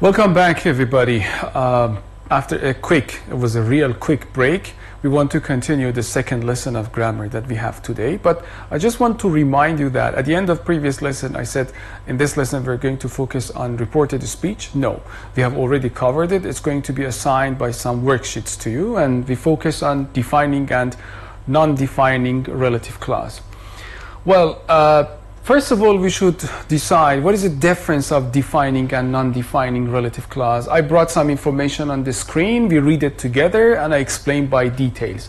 Welcome back, everybody. After it was a real quick break, we want to continue the second lesson of grammar that we have today. But I just want to remind you that at the end of previous lesson, I said in this lesson we're going to focus on reported speech. No, we have already covered it. It's going to be assigned by some worksheets to you, and we focus on defining and non-defining relative clause. Well, first of all, we should decide what is the difference of defining and non-defining relative clause. I brought some information on the screen. We read it together and I explain by details.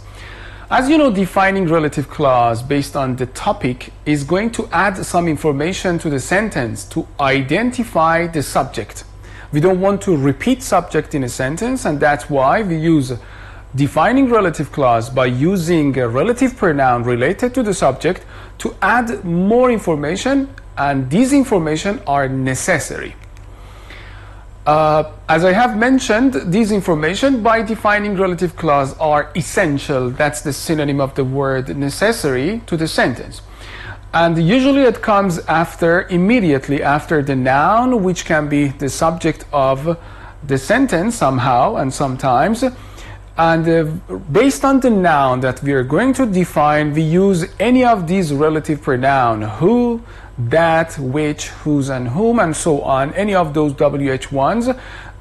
As you know, defining relative clause based on the topic is going to add some information to the sentence to identify the subject. We don't want to repeat subject in a sentence, and that's why we use defining relative clause by using a relative pronoun related to the subject to add more information, and these information are necessary. As I have mentioned, these information by defining relative clause are essential. That's the synonym of the word necessary to the sentence. And usually it comes immediately after the noun, which can be the subject of the sentence somehow and sometimes. And based on the noun that we are going to define, we use any of these relative pronouns: who, that, which, whose, and whom, and so on. Any of those WH ones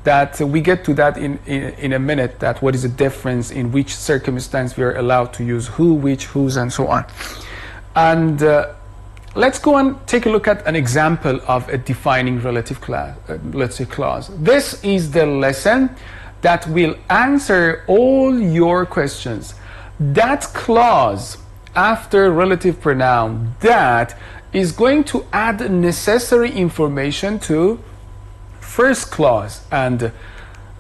that we get to that in a minute, that what is the difference in which circumstance we are allowed to use who, which, whose, and so on. And let's go and take a look at an example of a defining relative clause, let's say clause. This is the lesson that will answer all your questions. That clause after relative pronoun that is going to add necessary information to first clause. And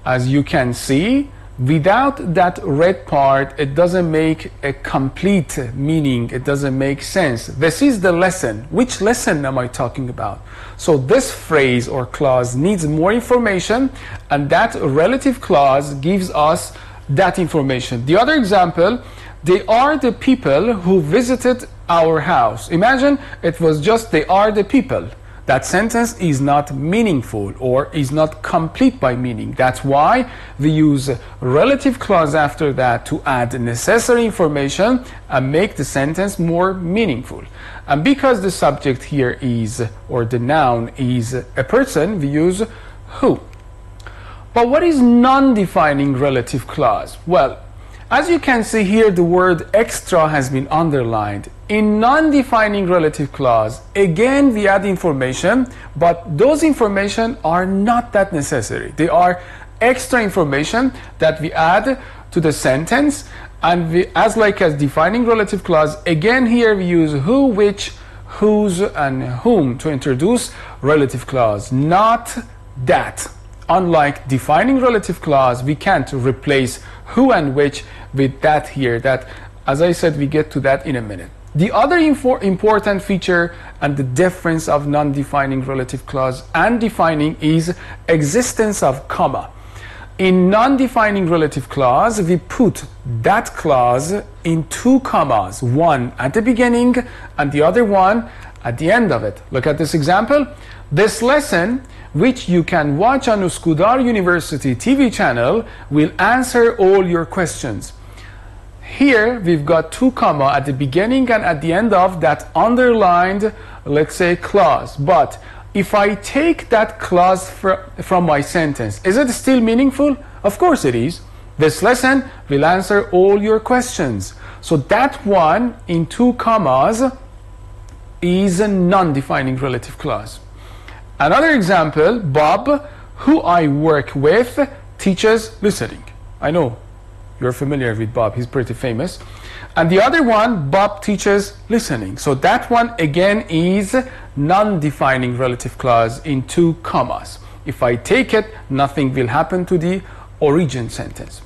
as you can see, without that red part, it doesn't make a complete meaning. It doesn't make sense. This is the lesson. Which lesson am I talking about? So this phrase or clause needs more information, and that relative clause gives us that information. The other example, they are the people who visited our house. Imagine it was just they are the people. That sentence is not meaningful or is not complete by meaning. That's why we use a relative clause after that to add necessary information and make the sentence more meaningful. And because the subject here is, or the noun is a person, we use who. But what is non-defining relative clause? Well, as you can see here, the word extra has been underlined. In non-defining relative clause, again we add information, but those information are not that necessary. They are extra information that we add to the sentence, and we, as defining relative clause, again here we use who, which, whose, and whom to introduce relative clause, not that. Unlike defining relative clause, we can't replace who and which with that here. That, as I said, we get to that in a minute. The other important feature and the difference of non-defining relative clause and defining is existence of comma. In non-defining relative clause, we put that clause in two commas, one at the beginning and the other one at the end of it. Look at this example. This lesson, which you can watch on Üsküdar University TV channel, will answer all your questions. Here we've got two comma at the beginning and at the end of that underlined, let's say, clause. But if I take that clause from my sentence, is it still meaningful? Of course it is. This lesson will answer all your questions. So that one in two commas is a non-defining relative clause. Another example, Bob, who I work with, teaches listening. I know you're familiar with Bob, he's pretty famous. And the other one, Bob teaches listening. So that one again is non-defining relative clause in two commas. If I take it, nothing will happen to the origin sentence.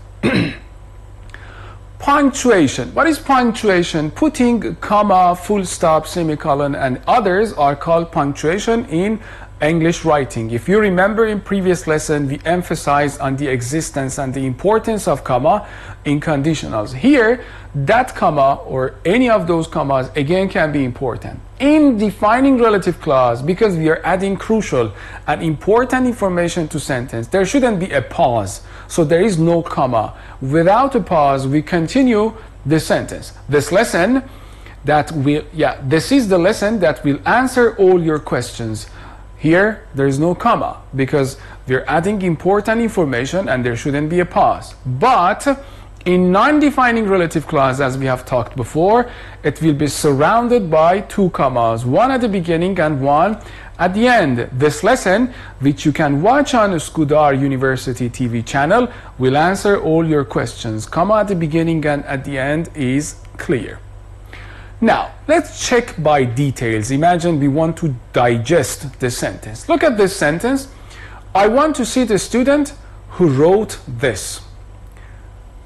Punctuation. What is punctuation? Putting comma, full stop, semicolon, and others are called punctuation in English writing. If you remember in previous lesson, we emphasized on the existence and the importance of comma in conditionals. Here, that comma or any of those commas again can be important. In defining relative clause, because we are adding crucial and important information to sentence, there shouldn't be a pause. So there is no comma. Without a pause, we continue the sentence. This is the lesson that will answer all your questions. Here, there is no comma because we're adding important information and there shouldn't be a pause. But in non-defining relative clause, as we have talked before, it will be surrounded by two commas, one at the beginning and one at the end. This lesson, which you can watch on Skudar University TV channel, will answer all your questions. Comma at the beginning and at the end is clear. Now, let's check by details. Imagine we want to digest the sentence. Look at this sentence. I want to see the student who wrote this.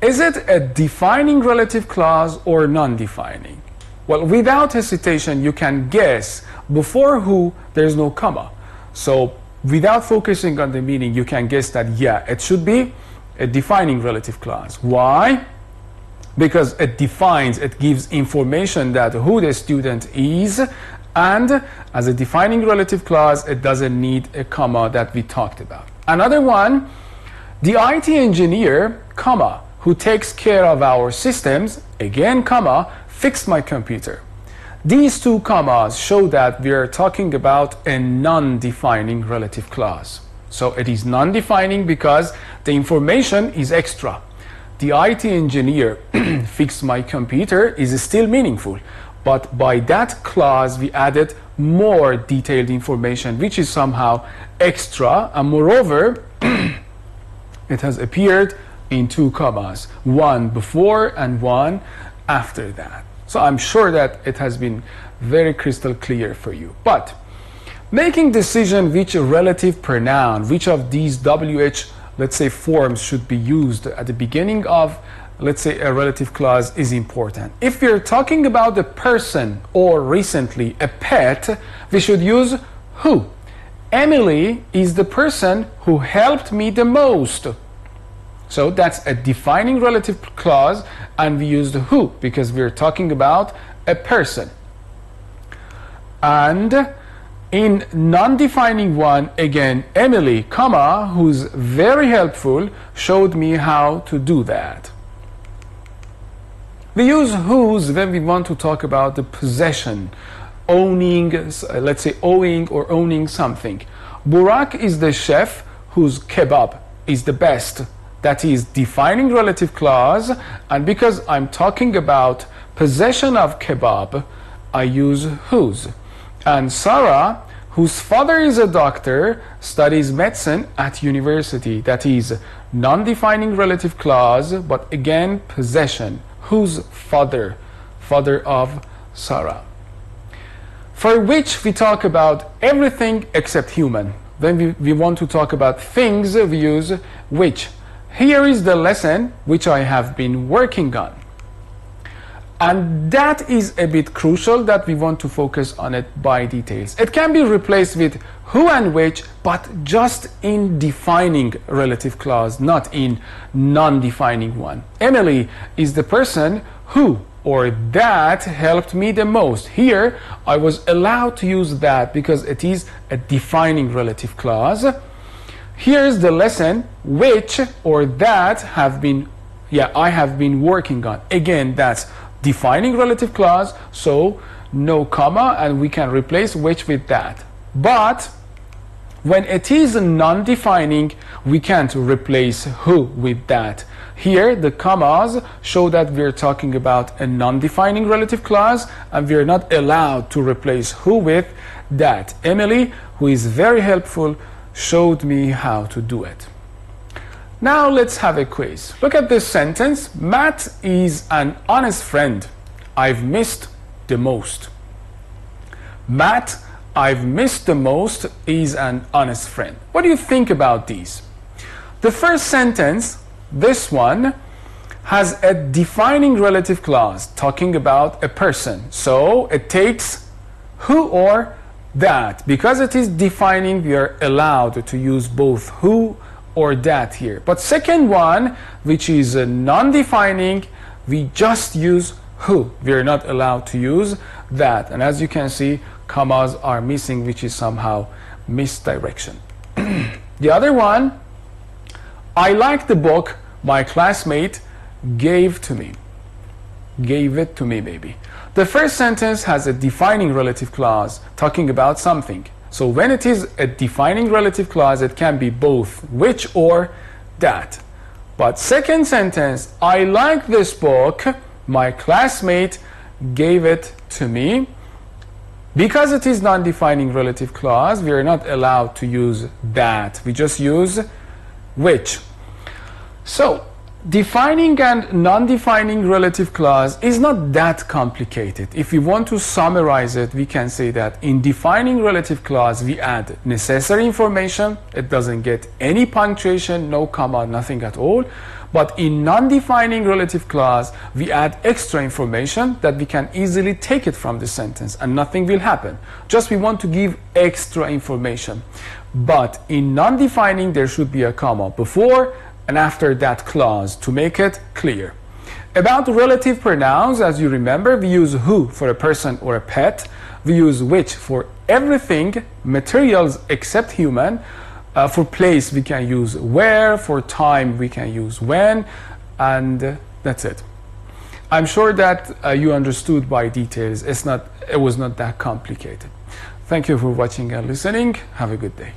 Is it a defining relative clause or non-defining? Well, without hesitation, you can guess. Before who, there's no comma. So, without focusing on the meaning, you can guess that, yeah, it should be a defining relative clause. Why? Because it defines, it gives information that who the student is, and as a defining relative clause, it doesn't need a comma that we talked about. Another one, the IT engineer, comma, who takes care of our systems, again, comma, fixed my computer. These two commas show that we are talking about a non-defining relative clause. So it is non-defining because the information is extra. The IT engineer fixed my computer is still meaningful, but by that clause we added more detailed information which is somehow extra, and moreover it has appeared in two commas, one before and one after that. So I'm sure that it has been very crystal clear for you. But making decision which relative pronoun, which of these WH, let's say, forms should be used at the beginning of, let's say, a relative clause is important. If we're talking about a person or recently a pet, we should use who. Emily is the person who helped me the most. So that's a defining relative clause, and we used who because we're talking about a person. And in non-defining one, again, Emily, comma, who's very helpful, showed me how to do that. We use whose when we want to talk about the possession, owning, let's say owing or owning something. Burak is the chef whose kebab is the best. That is defining relative clause, and because I'm talking about possession of kebab, I use whose. And Sarah, whose father is a doctor, studies medicine at university. That is non-defining relative clause, but again possession. Whose father? Father of Sarah. For which we talk about everything except human. When we want to talk about things, we use which. Here is the lesson which I have been working on. And that is a bit crucial that we want to focus on it by details. It can be replaced with who and which, but just in defining relative clause, not in non-defining one. Emily is the person who or that helped me the most. Here, I was allowed to use that because it is a defining relative clause. Here's the lesson which or that have been, I have been working on. Again, that's defining relative clause, so no comma, and we can replace which with that. But when it is non-defining, we can't replace who with that. Here, the commas show that we're talking about a non-defining relative clause, and we're not allowed to replace who with that. Emily, who is very helpful, showed me how to do it. Now let's have a quiz. Look at this sentence. Matt is an honest friend I've missed the most. Matt, I've missed the most, is an honest friend. What do you think about these? The first sentence, this one, has a defining relative clause talking about a person. So it takes who or that. Because it is defining, we are allowed to use both who or that here. But second one, which is non-defining, we just use who. We are not allowed to use that. And as you can see, commas are missing, which is somehow misdirection. The other one, I like the book my classmate gave to me. Gave it to me, maybe. The first sentence has a defining relative clause talking about something. So when it is a defining relative clause, it can be both which or that. But second sentence, I like this book, my classmate gave it to me. Because it is non-defining relative clause, we are not allowed to use that. We just use which. So defining and non-defining relative clause is not that complicated. If we want to summarize it, we can say that in defining relative clause, we add necessary information. It doesn't get any punctuation, no comma, nothing at all. But in non-defining relative clause, we add extra information that we can easily take it from the sentence and nothing will happen. Just we want to give extra information. But in non-defining, there should be a comma before and after that clause to make it clear. About relative pronouns, as you remember, we use who for a person or a pet. We use which for everything, materials except human. For place, we can use where. For time, we can use when. And that's it. I'm sure that you understood by details. It was not that complicated. Thank you for watching and listening. Have a good day.